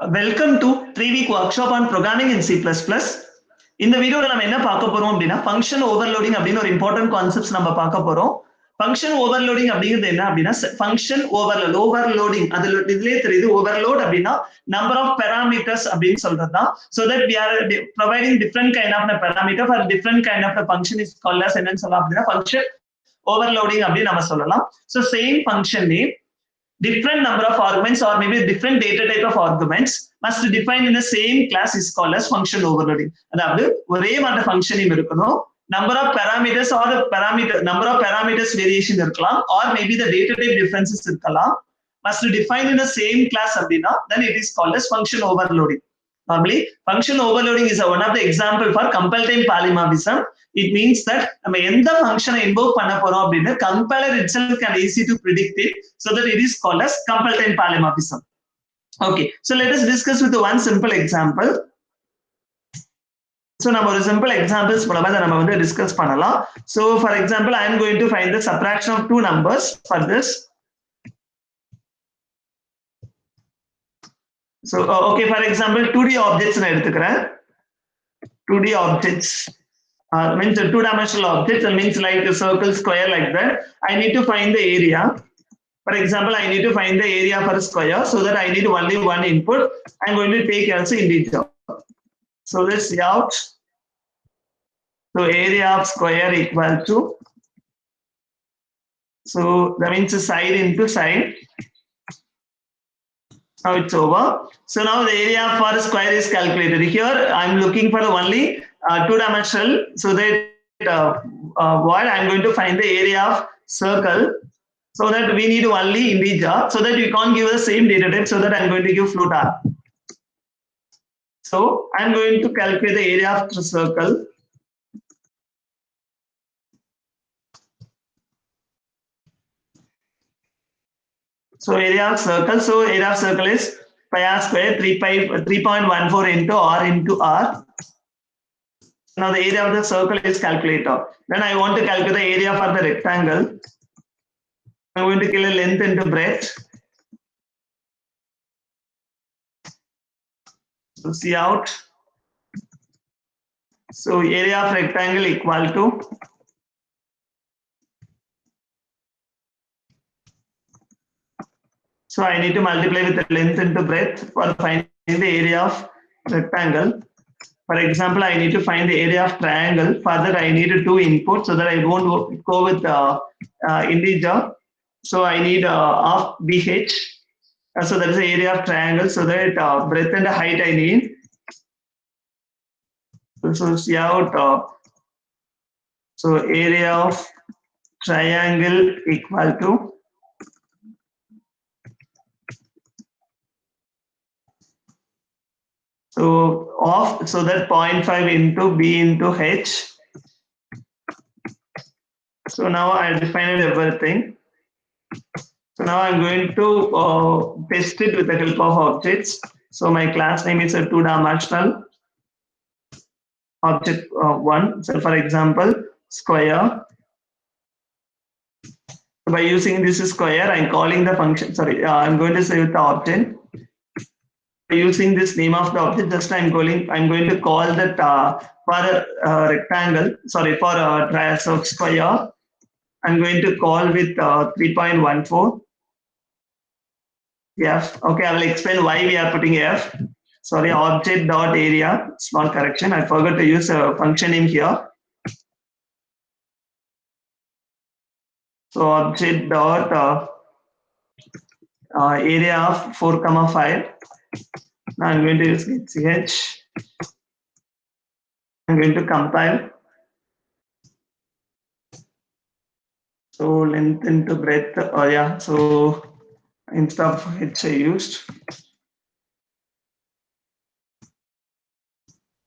Welcome to 3-week workshop on programming in C++. இந்த வீடியோல நம்ம என்ன பார்க்க போறோம் அப்படின்னா ஃபங்க்ஷன் ஓவர்லோடிங் அப்படின்னு ஒரு இம்பார்ட்டன்ட் கான்செப்ட்ஸ் நம்ம பார்க்க போறோம். ஃபங்க்ஷன் ஓவர்லோடிங் அப்படிங்கிறது என்ன அப்படின்னா ஃபங்க்ஷன் ஓவர்லோடிங் அதுல இதுலயே தெரியுது. ஓவர்லோட் அப்படின்னா நம்பர் ஆஃப் parameters அப்படின்னு சொல்றது தான். So that we are providing different kind of parameter for different kind of a function is called as என்னன்னு சொல்லலாம் அப்படின்னா ஃபங்க்ஷன் ஓவர்லோடிங் அப்படின்னு நம்ம சொல்லலாம். So same function name different number of arguments or maybe different data type of arguments must define in the same class is called as function overloading. அதாவது ஒரே மாதிரி function name இருக்கணும். Number of parameters or number of parameters variation இருக்கலாம் or maybe the data type differences இருக்கலாம். Must define in the same class அப்படின்னா then it is called as function overloading. Normally, function overloading is one of the example for compile time polymorphism. It means that நம்ம எந்த function invoke பண்ண போறோம் அப்படின்னா compiler itself can easy to predict it, so that it is called as compile time polymorphism. Okay, so let us discuss with one simple example. So நம்ம ஒரு simple examples மூலமா நம்ம வந்து discuss பண்ணலாம். So for example, I am going to find the subtraction of two numbers for this. So okay, for example 2D objects நான் எடுத்துக்கிறேன். 2D objects means a two-dimensional object, means like a circle, square, like that. I need to find the area. For example, I need to find the area for a square, so that I need only one input. I'm going to take as integer. So let's see out. So area of square equal to, so that means side into side. Now it's over. So now the area for a square is calculated. Here I'm looking for only two-dimensional, so that while I'm going to find the area of circle, so that we need only integer, so that you can't give the same data type, so that I'm going to give float r. So I'm going to calculate the area of the circle. So area of circle, so area of circle is pi r square 3.14 into r into r. Now the area of the circle is calculated. Then I want to calculate the area for the rectangle. I'm going to kill a length into breadth. So see out. So area of rectangle equal to, so I need to multiply with the length into breadth for finding the area of rectangle. For example, I need to find the area of triangle. For that, I need two inputs, so that I won't go with integer. So I need of BH. So that is the area of triangle. So that breadth and height I need. So see out. So area of triangle equal to, so of, so that 0.5 into b into h. So now I defined everything. So now I'm going to test it with the help of objects. So my class name is a two-dimensional object one. So for example, square. So by using this square, I'm calling the function. Sorry, I'm going to say with the object. Using this name of the object, just I'm going to call that for a rectangle, sorry, for a triangle square, I'm going to call with 3.14 f. Okay, I will explain why we are putting f. Sorry, object dot area, small correction, I forgot to use a function name here. So object dot area of 4,5. Now I'm going to use ch. I'm going to compile. So length into breadth. Oh yeah. So instead of h I used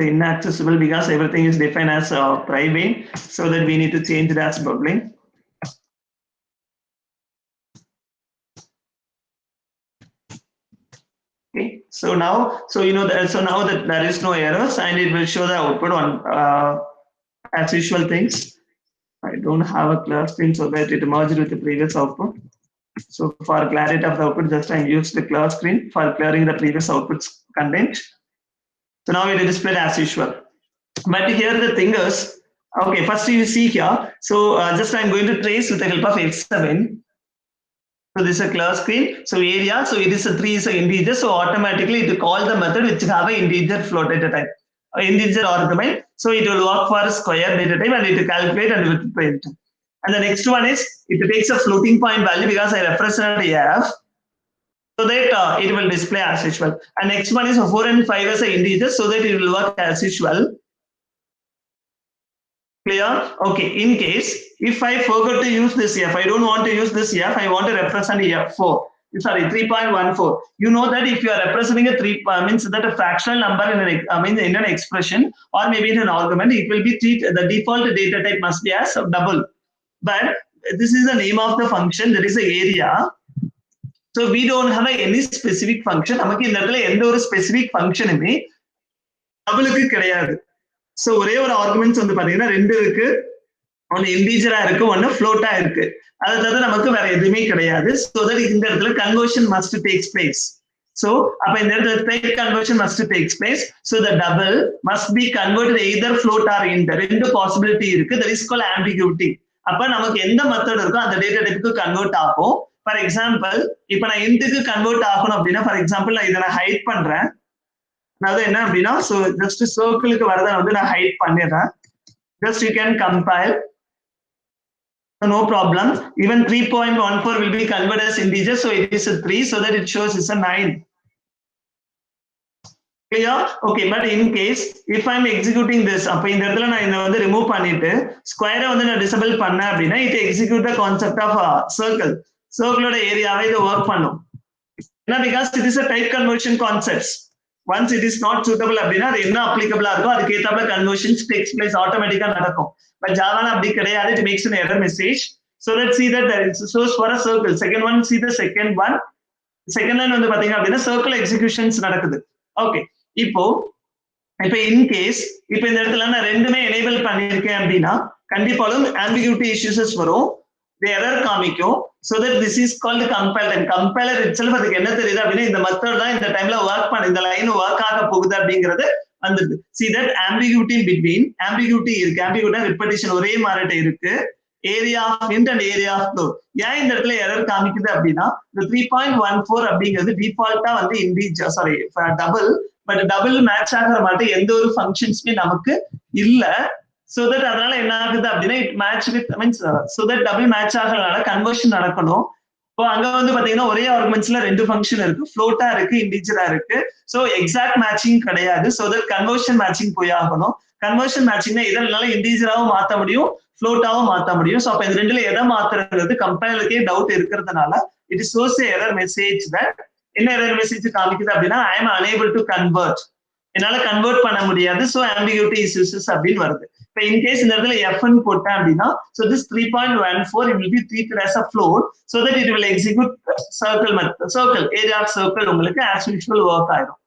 inaccessible because everything is defined as private. So that we need to change it as bubbling. Okay, so now, so you know that, so now that there is no errors and it will show the output on as usual things. I don't have a clear screen so that it merged with the previous output. So for clarity of the output, just I use the clear screen for clearing the previous outputs content. So now it is displayed as usual. But here the thing is, okay, first you see here. So just I'm going to trace with the help of X7. So this is a clear screen. So area, so it is a 3 is an integer. So automatically it will call the method which have an integer float data type, integer argument. So it will work for square data type and it will calculate and it will print. And the next one is it takes a floating point value because I represented F. So that it will display as usual. And next one is 4 and 5 as an integer, so that it will work as usual. Clear? Okay, in case if I forgot to use this F, I don't want to use this F, I want to represent F4. Sorry, 3.14. You know that if you are representing a 3 means that a fractional number in an expression or maybe in an argument, it will be the default data type must be as double. But this is the name of the function. There is an area. So we don't have any specific function. நமக்கு இந்த இடத்துல எந்த ஒரு specific functionுமே டபுளுக்கு கிடையாது. So ஒரே ஒரு arguments வந்து பாத்தீங்கன்னா ரெண்டு இருக்கு. ஒன்னு இன்டிஜரா இருக்கு, ஒன்னு ஃப்ளோட்டா இருக்கு. அது தவிர நமக்கு வேற எதுவுமே கிடையாது. So that இந்த இடத்துல conversion must takes place. So அப்ப இந்த இடத்துல type conversion must takes place. So the double must be converted either float or int. ரெண்டு possibility இருக்கு. That is called ambiguity. அப்ப நமக்கு எந்த மெத்தட் இருக்கோ அந்த டேட்டா டைப்புக்கு கன்வெர்ட் ஆகும். ஃபார் எக்ஸாம்பிள் இப்ப நான் இன்ட்டுக்கு கன்வெர்ட் ஆகணும் அப்படின்னா, ஃபார் எக்ஸாம்பிள் நான் இதை நான் ஹைட் பண்றேன். அதாவது என்ன அப்படின்னா, ஸோ ஜஸ்ட் சர்க்கிளுக்கு வரதை வந்து நான் ஹைட் பண்ணிடுறேன். Just you can compile, no problem. Even 3.14 will be converted as integer, so it is a 3, so that it shows it's a 9. Clear? Okay, but in case if I'm executing this, அப்ப இந்த இடத்துல நான் இதை வந்து remove பண்ணிட்டு ஸ்கொயரை வந்து நான் டிசபிள் பண்ணேன் அப்படின்னா, it execute the concept of a circle. சர்க்கிளோட ஏரியாவை இது ஒர்க் பண்ணும். ஏன்னா because it is a type conversion concepts. Once it is not suitable அப்படின்னா அது என்ன அப்ளிகபிளா இருக்கோ அதுக்கு ஏத்தாப்புல கன்வர்ஷன்ஸ் டேக்ஸ் பிளேஸ் ஆட்டோமேட்டிக்கா நடக்கும். பட் ஜாவால அப்படி கிடையாது. It makes an error message. So let's see that there is a source for a circle. Second one, see the second one. Second line வந்து பாத்தீங்க அப்படின்னா circle executions நடக்குது. Okay, இப்போ in case இப்போ இந்த இடத்துல நான் ரெண்டுமே எனேபிள் பண்ணிருக்கேன் அப்படின்னா கண்டிப்பாலும் ambiguity issues வரும். எரர் காமிக்கும். So that this is called compile time. Compiler itself அதுக்கு என்ன தெரியுது அப்படின்னா இந்த மெத்தட் தான் இந்த டைம்ல ஒர்க் பண்ண, இந்த லைன் ஒர்க் ஆக போகுது அப்படிங்கிறது வந்துது. See that ambiguity between ambiguity இருக்கு. ambiguity repetition ஒரே மாதிரி இருக்கு. Area of int and area of float. ஏன் இந்த இடத்துல எரர் காமிக்குது அப்படின்னா இந்த 3.14 அப்படிங்கிறது டிஃபால்ட்டா வந்து integer sorry double, but double match ஆகிற மாதிரி எந்த ஒரு ஃபங்க்ஷன்ஸ்மே நமக்கு இல்ல. So that அதனால என்ன ஆகுது அப்படின்னா it match with means so that double match ஆகறனால கன்வர்ஷன் நடக்கணும். இப்போ அங்க வந்து பாத்தீங்கன்னா ஒரே ஆர்குமெண்ட்ஸ்ல ரெண்டு ஃபங்க்ஷன் இருக்கு, ஃப்ளோட்டா இருக்கு, இன்டிஜரா இருக்கு. சோ எக்ஸாக்ட் மேட்சிங் கிடையாது. So that கன்வர்ஷன் மேட்சிங் போய் ஆகணும். கன்வர்ஷன் மேட்சிங்னா இதனால இன்டிஜராவும் மாத்த முடியும், ஃப்ளோட்டாவும் மாத்த முடியும். சோ அப்ப இந்த ரெண்டுல எதை மாத்துறது கம்பைலருக்கே டவுட் இருக்கிறதுனால it is shows a error message that என்ன எரர் மெசேஜ் காமிக்குது அப்படின்னா I am unable to convert. என்னால கன்வெர்ட் பண்ண முடியாது. சோ ambiguity issues அப்படின்னு வருது. இப்போ in case இந்த இடத்துல f ன்னு போட்டேன் அப்படின்னா so this 3.14 it will be treated as a float so that it will execute circle method, circle area of circle உங்களுக்கு as usual work ஆயிடும்.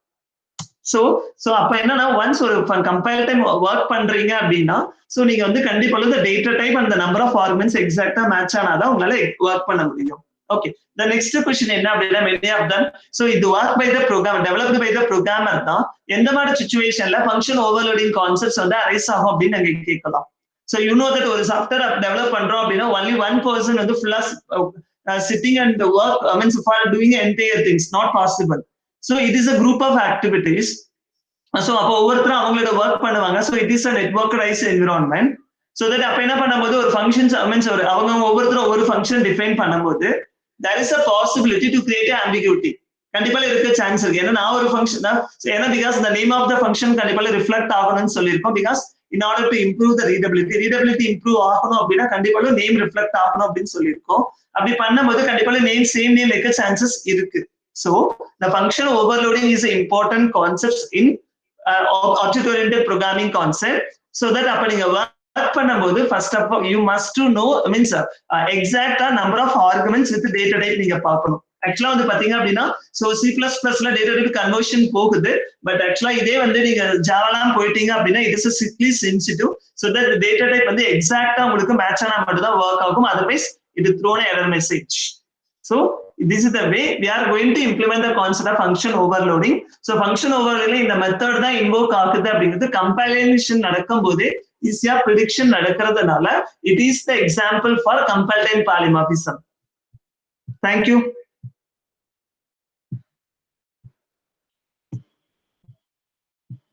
so அப்ப என்னன்னா once ஒரு compile time work பண்றீங்க அப்படின்னா so நீங்க வந்து கண்டிப்பா the data type and the number of arguments exact match ஆனாதான் உங்களால ஒர்க் பண்ண முடியும். Okay, the next question என்ன அப்படின்னா many of them so இது work by the program developed by the programmer தான் எந்த மாதிரி சிச்சுவேஷன்ல ஃபங்க்ஷன் ஓவர்லோடிங் கான்செப்ட்ஸ் வந்து அரைஸ் ஆகும் அப்படின்னு நீங்க கேட்கலாம். So you know that ஒரு சாஃப்ட்வேர் டெவலப் பண்றோம் அப்படின்னா only one person வந்து ஃபுல்லா sitting and work means for doing entire things not possible. So it is a group of activities. So அப்ப ஒவ்வொருத்தரும் அவங்களோட ஒர்க் பண்ணுவாங்க. So it is a networkized environment. So that அப்ப என்ன பண்ணும்போது ஒரு ஃபங்க்ஷன்ஸ் மீன்ஸ் ஒரு அவங்க ஒவ்வொருத்தரும் ஒவ்வொரு ஃபங்க்ஷன் டிஃபைன் பண்ணும்போது there is a possibility to create an ambiguity. கண்டிப்பா இருக்க சான்ஸ் இருக்கு. ஏன்னா நான் ஒரு ஃபங்க்ஷன் தான் ஏன்னா because the name of the function கண்டிப்பா ரிஃப்ளெக்ட் ஆகணும்னு சொல்லியிருக்கோம். Because in order to improve the readability improve ஆகணும் அப்படின்னா கண்டிப்பா நேம் ரிஃப்ளெக்ட் ஆகணும் அப்படின்னு சொல்லியிருக்கோம். அப்படி பண்ணும்போது கண்டிப்பா நேம் சேம் நேம் வைக்க சான்சஸ் இருக்கு. So the function overloading is an important concept in object oriented programming concept. So that அப்ப நீங்க work பண்ணும்போது first of all you must to know means exact number of arguments with data type நீங்க பார்க்கணும். ஆக்சுவலா வந்து பாத்தீங்க அப்படின்னா so C++ ல data type conversion போகுது. பட் ஆக்சுவலா இதே வந்து நீங்க ஜாவாலாம் போயிட்டீங்க அப்படின்னா it is a strictly sensitive. So that the data type வந்து எக்ஸாக்ட்டா உங்களுக்கு மேட்ச் ஆனா மட்டும் தான் ஒர்க் ஆகும். Otherwise it will throw an error message. So this is the way we are going to implement the concept of function overloading. So function overloading இந்த method தான் invoke ஆகுது அப்படிங்கிறது கம்பைலேஷன் நடக்கும்போது ஈஸியா ப்ரிடிக்ஷன் நடக்கிறதுனால it is the example for compile time polymorphism. Thank you.